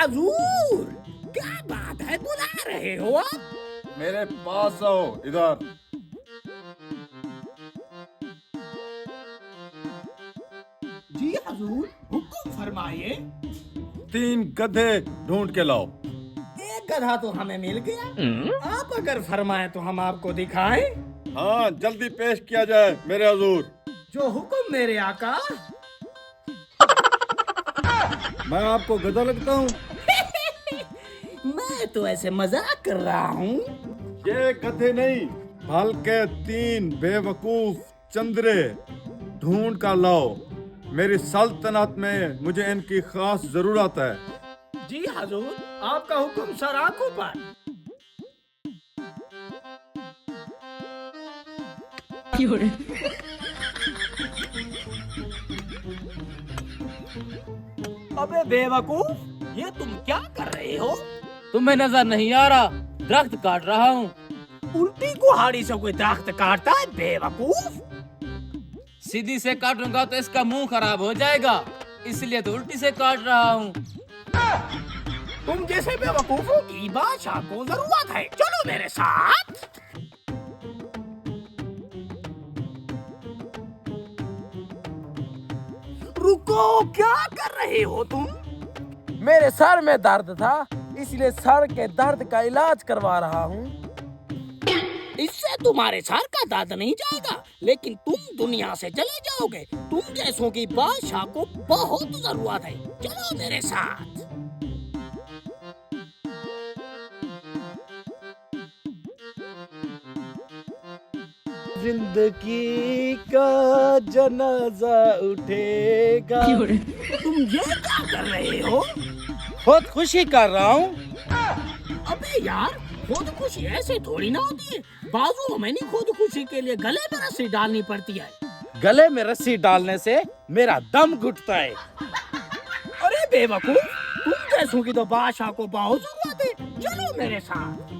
हजूर, क्या बात है, बुला रहे हो आप? मेरे पास आओ इधर। जी हजूर, हुक्म फरमाइए। 3 गधे ढूंढ के लाओ। एक गधा तो हमें मिल गया। आप अगर फरमाएं तो हम आपको दिखाएं। हाँ, जल्दी पेश किया जाए मेरे हजूर। जो हुक्म मेरे आका। मैं आपको गधा लगता हूँ? मैं तो ऐसे मजाक कर रहा हूँ। ये गधे नहीं, बल्कि 3 बेवकूफ चंद्रे ढूंढ कर लाओ। मेरी सल्तनत में मुझे इनकी खास जरूरत है। जी हजूर, आपका हुक्म सर आंखों पर। अबे बेवकूफ, ये तुम क्या कर रहे हो? तुम्हें नजर नहीं आ रहा, दरख्त काट रहा हूँ। उल्टी कुहाड़ी से कोई दरख्त काटता है बेवकूफ? सीधी से काटूंगा तो इसका मुंह खराब हो जाएगा, इसलिए तो उल्टी से काट रहा हूँ। तुम जैसे बेवकूफों की बादशाह को जरूरत है, चलो मेरे साथ। रुको, क्या कर रहे हो तुम? मेरे सर में दर्द था, इसलिए सर के दर्द का इलाज करवा रहा हूँ। इससे तुम्हारे सर का दर्द नहीं जाएगा, लेकिन तुम दुनिया से चले जाओगे। तुम जैसों की बादशाह को बहुत जरूरत है, चलो मेरे साथ। जिंदगी का जनाजा उठेगा। तुम ये क्या कर रहे हो? खुद खुशी कर रहा हूँ। अबे यार, खुदकुशी ऐसे थोड़ी ना होती है। बाजुओं में नहीं, खुदकुशी के लिए गले में रस्सी डालनी पड़ती है। गले में रस्सी डालने से मेरा दम घुटता है। अरे बेवकूफ, तुम जैसों की तो बादशाह को बहुत जरूरत है, चलो मेरे साथ।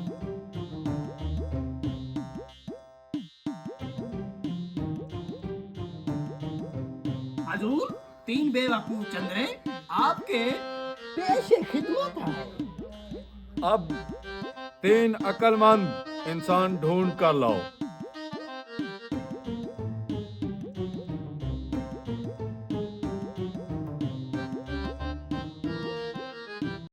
हजूर, 3 बेवकूफ चंद्रे आपके पेशे खिदमत है। अब 3 अक्लमंद इंसान ढूंढ कर लाओ।